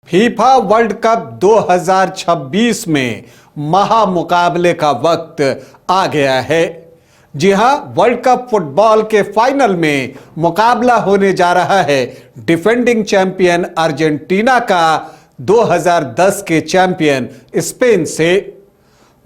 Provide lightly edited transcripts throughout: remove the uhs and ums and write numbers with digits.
FIFA world cup 2026 में महामुकाबले का वक्त आ गया है। जी हां, वर्ल्ड कप फुटबॉल के फाइनल में मुकाबला होने जा रहा है डिफेंडिंग चैंपियन अर्जेंटीना का 2010 के चैंपियन स्पेन से।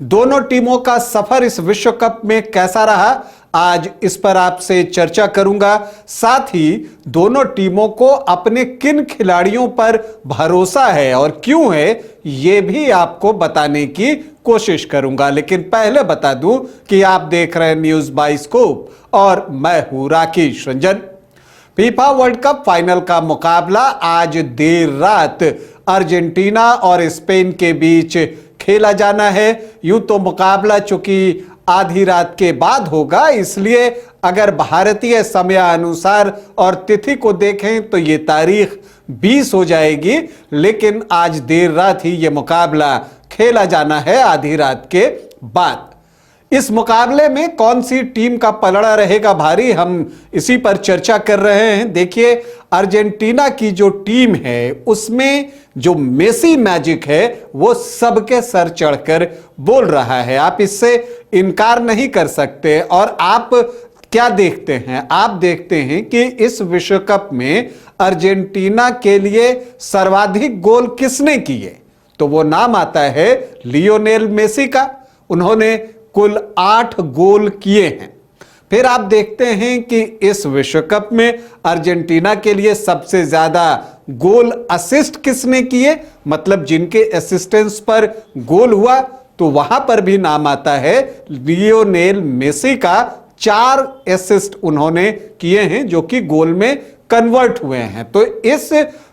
दोनों टीमों का सफर इस विश्व कप में कैसा रहा, आज इस पर आपसे चर्चा करूंगा। साथ ही दोनों टीमों को अपने किन खिलाड़ियों पर भरोसा है और क्यों है, यह भी आपको बताने की कोशिश करूंगा। लेकिन पहले बता दूं कि आप देख रहे हैं न्यूज बाइस्कोप और मैं हूं Rakesh Ranjan. FIFA world cup final का मुकाबला आज देर रात अर्जेंटीना और स्पेन के बीच खेला जाना है। यूं तो मुकाबला चूंकि आधी रात के बाद होगा, इसलिए अगर भारतीय समय अनुसार और तिथि को देखें तो यह तारीख 20 हो जाएगी, लेकिन आज देर रात ही यह मुकाबला खेला जाना है आधी रात के बाद। इस मुकाबले में कौन सी टीम का पलड़ा रहेगा भारी, हम इसी पर चर्चा कर रहे हैं। देखिए, अर्जेंटीना की जो टीम है उसमें जो मेसी मैजिक है वो सबके सर चढ़कर बोल रहा है, आप इससे इनकार नहीं कर सकते। और आप क्या देखते हैं, आप देखते हैं कि इस विश्व कप में अर्जेंटीना के लिए सर्वाधिक गोल किसने किए, तो वो नाम आता है लियोनेल मेसी का। उन्होंने कुल 8 गोल किए हैं। फिर आप देखते हैं कि इस विश्व कप में अर्जेंटीना के लिए सबसे ज्यादा गोल असिस्ट किसने किए, मतलब जिनके असिस्टेंस पर गोल हुआ, तो वहां पर भी नाम आता है लियोनेल मेसी का। 4 असिस्ट उन्होंने किए हैं जो कि गोल में कन्वर्ट हुए हैं। तो इस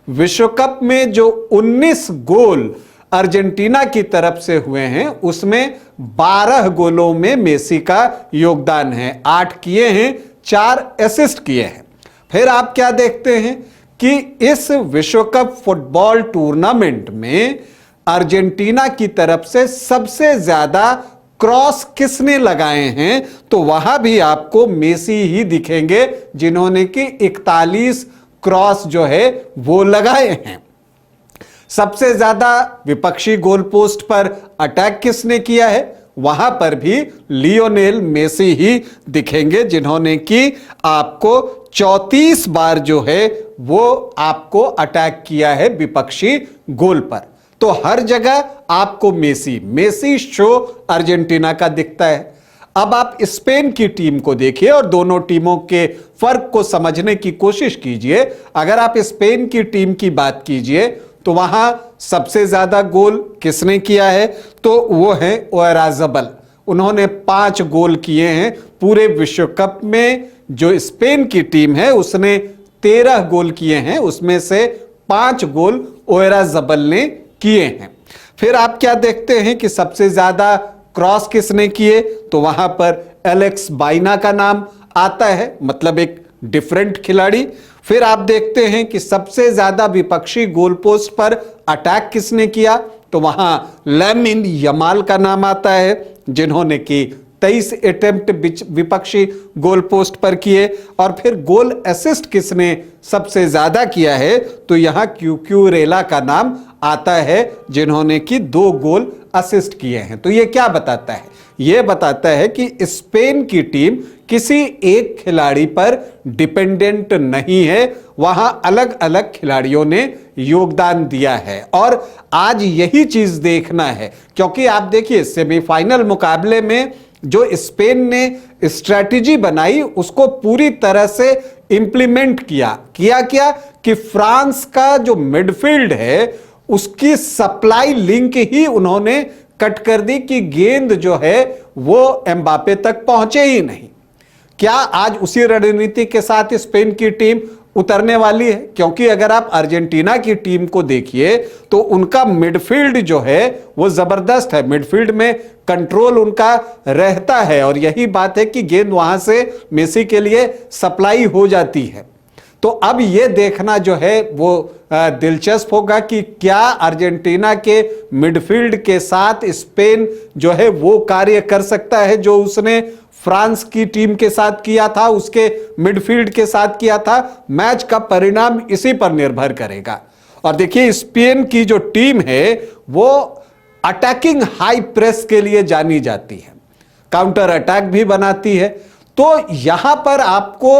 विश्व कप में जो 19 गोल अर्जेंटीना की तरफ से हुए हैं उसमें 12 गोलों में मेसी का योगदान है। 8 किए हैं, 4 असिस्ट किए हैं। फिर आप क्या देखते हैं कि इस विश्व कप फुटबॉल टूर्नामेंट में अर्जेंटीना की तरफ से सबसे ज्यादा क्रॉस किसने लगाए हैं, तो वहां भी आपको मेसी ही दिखेंगे, जिन्होंने कि 41 क्रॉस जो है वो लगाए हैं। सबसे ज्यादा विपक्षी गोल पोस्ट पर अटैक किसने किया है, वहां पर भी लियोनेल मेसी ही दिखेंगे, जिन्होंने कि आपको 34 बार जो है वो आपको अटैक किया है विपक्षी गोल पर। तो हर जगह आपको मेसी शो अर्जेंटीना का दिखता है। अब आप स्पेन की टीम को देखिए और दोनों टीमों के फर्क को समझने की कोशिश कीजिए। अगर आप स्पेन की टीम की बात कीजिए तो वहां सबसे ज्यादा गोल किसने किया है, तो वो है ओयारज़ाबल। उन्होंने 5 गोल किए हैं। पूरे विश्व कप में जो स्पेन की टीम है उसने 13 गोल किए हैं, उसमें से 5 गोल ओयारज़ाबल ने किए हैं। फिर आप क्या देखते हैं कि सबसे ज्यादा क्रॉस किसने किए, तो वहां पर एलेक्स बाइना का नाम आता है, मतलब एक डिफरेंट खिलाड़ी। फिर आप देखते हैं कि सबसे ज्यादा विपक्षी गोल पोस्ट पर अटैक किसने किया, तो वहां लामिन यमाल का नाम आता है, जिन्होंने कि 23 अटेम्प्ट विपक्षी गोल पोस्ट पर किए। और फिर गोल असिस्ट किसने सबसे ज्यादा किया है, तो यहां क्यूक्यूरेला का नाम आता है, जिन्होंने कि 2 गोल असिस्ट किए हैं। तो यह क्या बताता है, यह बताता है कि स्पेन की टीम किसी एक खिलाड़ी पर डिपेंडेंट नहीं है, वहां अलग अलग खिलाड़ियों ने योगदान दिया है। और आज यही चीज देखना है, क्योंकि आप देखिए सेमीफाइनल मुकाबले में जो स्पेन ने स्ट्रैटेजी बनाई उसको पूरी तरह से इंप्लीमेंट किया क्या कि फ्रांस का जो मिडफील्ड है उसकी सप्लाई लिंक ही उन्होंने कट कर दी कि गेंद जो है वो एम्बापे तक पहुंचे ही नहीं। क्या आज उसी रणनीति के साथ स्पेन की टीम उतरने वाली है, क्योंकि अगर आप अर्जेंटीना की टीम को देखिए तो उनका मिडफील्ड जो है वो जबरदस्त है, मिडफील्ड में कंट्रोल उनका रहता है और यही बात है कि गेंद वहां से मेसी के लिए सप्लाई हो जाती है। तो अब यह देखना जो है वो दिलचस्प होगा कि क्या अर्जेंटीना के मिडफील्ड के साथ स्पेन जो है वो कार्य कर सकता है जो उसने फ्रांस की टीम के साथ किया था, उसके मिडफील्ड के साथ किया था। मैच का परिणाम इसी पर निर्भर करेगा। और देखिए स्पेन की जो टीम है वो अटैकिंग हाई प्रेस के लिए जानी जाती है, काउंटर अटैक भी बनाती है। तो यहां पर आपको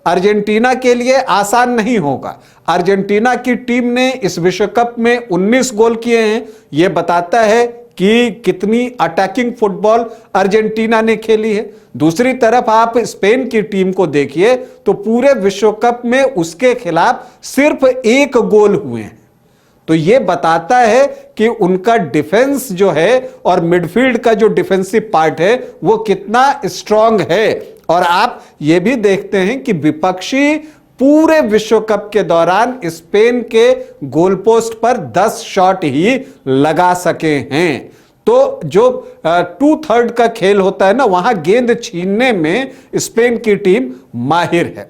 अर्जेंटीना के लिए आसान नहीं होगा। अर्जेंटीना की टीम ने इस विश्व कप में 19 गोल किए हैं। यह बताता है कि कितनी अटैकिंग फुटबॉल अर्जेंटीना ने खेली है। दूसरी तरफ आप स्पेन की टीम को देखिए तो पूरे विश्व कप में उसके खिलाफ सिर्फ 1 गोल हुए हैं। तो यह बताता है कि उनका डिफेंस जो है और मिडफील्ड का जो डिफेंसिव पार्ट है वो कितना स्ट्रांग है। और आप यह भी देखते हैं कि विपक्षी पूरे विश्व कप के दौरान स्पेन के गोल पोस्ट पर 10 शॉट ही लगा सके हैं। तो जो 2/3 का खेल होता है ना, वहां गेंद छीनने में स्पेन की टीम माहिर है।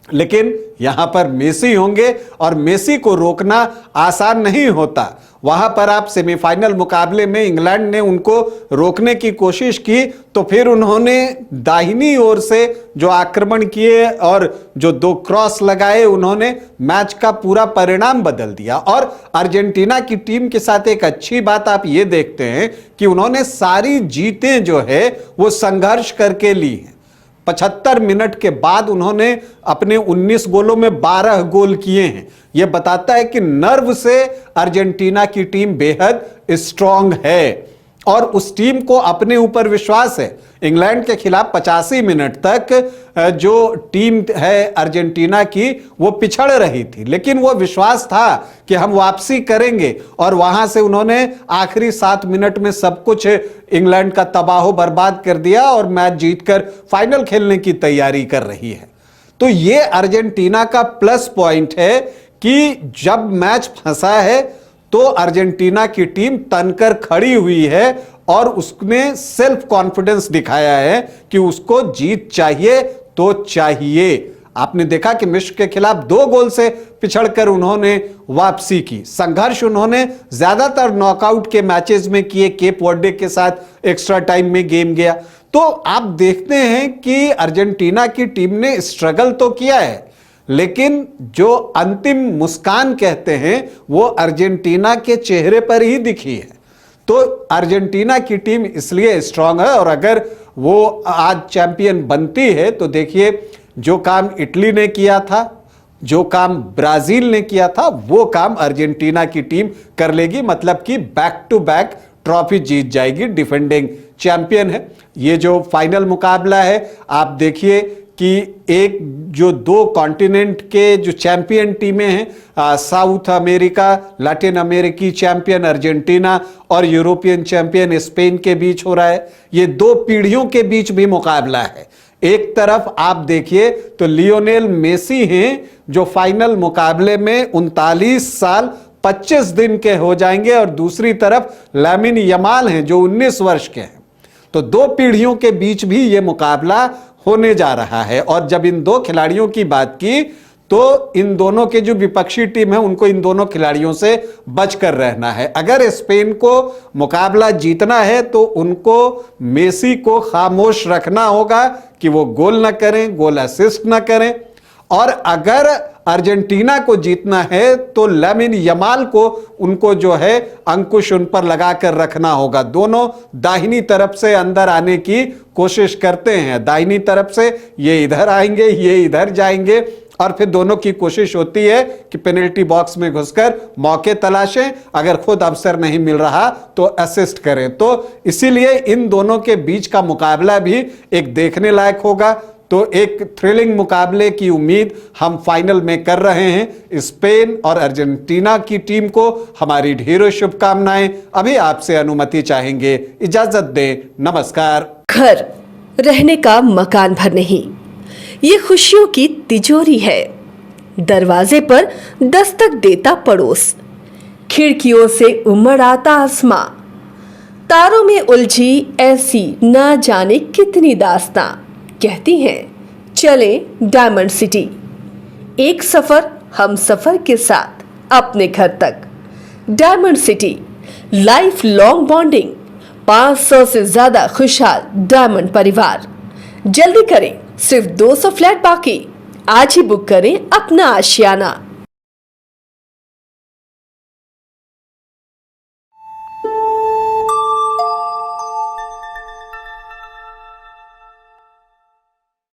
लेकिन यहां पर मेसी होंगे और मेसी को रोकना आसान नहीं होता। वहां पर आप सेमीफाइनल मुकाबले में इंग्लैंड ने उनको रोकने की कोशिश की तो फिर उन्होंने दाहिनी ओर से जो आक्रमण किए और जो 2 क्रॉस लगाए, उन्होंने मैच का पूरा परिणाम बदल दिया। और अर्जेंटीना की टीम के साथ एक अच्छी बात आप ये देखते हैं कि उन्होंने सारी जीतें जो है वो संघर्ष करके ली हैं। 75 मिनट के बाद उन्होंने अपने 19 गोलों में 12 गोल किए हैं। यह बताता है कि नर्व से अर्जेंटीना की टीम बेहद स्ट्रांग है और उस टीम को अपने ऊपर विश्वास है। इंग्लैंड के खिलाफ 85 मिनट तक जो टीम है अर्जेंटीना की वो पिछड़ रही थी, लेकिन वो विश्वास था कि हम वापसी करेंगे और वहां से उन्होंने आखिरी 7 मिनट में सब कुछ इंग्लैंड का तबाह बर्बाद कर दिया और मैच जीतकर फाइनल खेलने की तैयारी कर रही है। तो ये अर्जेंटीना का प्लस पॉइंट है कि जब मैच फंसा है तो अर्जेंटीना की टीम तनकर खड़ी हुई है और उसने सेल्फ कॉन्फिडेंस दिखाया है कि उसको जीत चाहिए तो चाहिए। आपने देखा कि मिस्र के खिलाफ 2 गोल से पिछड़कर उन्होंने वापसी की। संघर्ष उन्होंने ज्यादातर नॉकआउट के मैचेस में किए, केप वर्डे के साथ एक्स्ट्रा टाइम में गेम गया। तो आप देखते हैं कि अर्जेंटीना की टीम ने स्ट्रगल तो किया है, लेकिन जो अंतिम मुस्कान कहते हैं वो अर्जेंटीना के चेहरे पर ही दिखी है। तो अर्जेंटीना की टीम इसलिए स्ट्रांग है और अगर वो आज चैंपियन बनती है तो देखिए जो काम इटली ने किया था, जो काम ब्राजील ने किया था, वो काम अर्जेंटीना की टीम कर लेगी। मतलब कि बैक टू बैक ट्रॉफी जीत जाएगी, डिफेंडिंग चैंपियन है। ये जो फाइनल मुकाबला है आप देखिए कि एक जो 2 कॉन्टिनेंट के जो चैंपियन टीमें हैं, साउथ अमेरिका, लैटिन अमेरिकी चैंपियन अर्जेंटीना और यूरोपियन चैंपियन स्पेन के बीच हो रहा है। ये 2 पीढ़ियों के बीच भी मुकाबला है। एक तरफ आप देखिए तो लियोनेल मेसी हैं जो फाइनल मुकाबले में 39 साल 25 दिन के हो जाएंगे और दूसरी तरफ लामिन यमाल हैं जो 19 वर्ष के हैं। तो 2 पीढ़ियों के बीच भी ये मुकाबला होने जा रहा है। और जब इन 2 खिलाड़ियों की बात की तो इन दोनों के जो विपक्षी टीम है उनको इन दोनों खिलाड़ियों से बचकर रहना है। अगर स्पेन को मुकाबला जीतना है तो उनको मेसी को खामोश रखना होगा कि वो गोल ना करें, गोल असिस्ट ना करें। और अगर अर्जेंटीना को जीतना है तो लामिन यमाल को उनको जो है अंकुश उन पर लगाकर रखना होगा। दोनों दाहिनी तरफ से अंदर आने की कोशिश करते हैं, दाहिनी तरफ से ये इधर आएंगे, ये इधर जाएंगे और फिर दोनों की कोशिश होती है कि पेनल्टी बॉक्स में घुसकर मौके तलाशें, अगर खुद अवसर नहीं मिल रहा तो असिस्ट करें। तो इसीलिए इन दोनों के बीच का मुकाबला भी एक देखने लायक होगा। तो एक थ्रिलिंग मुकाबले की उम्मीद हम फाइनल में कर रहे हैं। स्पेन और अर्जेंटीना की टीम को हमारी ढेरों शुभकामनाएं। अभी आपसे अनुमति चाहेंगे, इजाजत दें, नमस्कार। घर रहने का मकान भर नहीं, ये खुशियों की तिजोरी है। दरवाजे पर दस्तक देता पड़ोस, खिड़कियों से उमड़ आता आसमां, तारों में उलझी ऐसी न जाने कितनी दास्तां। कहती हैं चले डायमंड सिटी, एक सफर हम सफर के साथ अपने घर तक। Diamond city, life long bonding, 500 से ज्यादा खुशहाल डायमंड परिवार। जल्दी करें, सिर्फ 200 फ्लैट बाकी। आज ही बुक करें अपना आशियाना।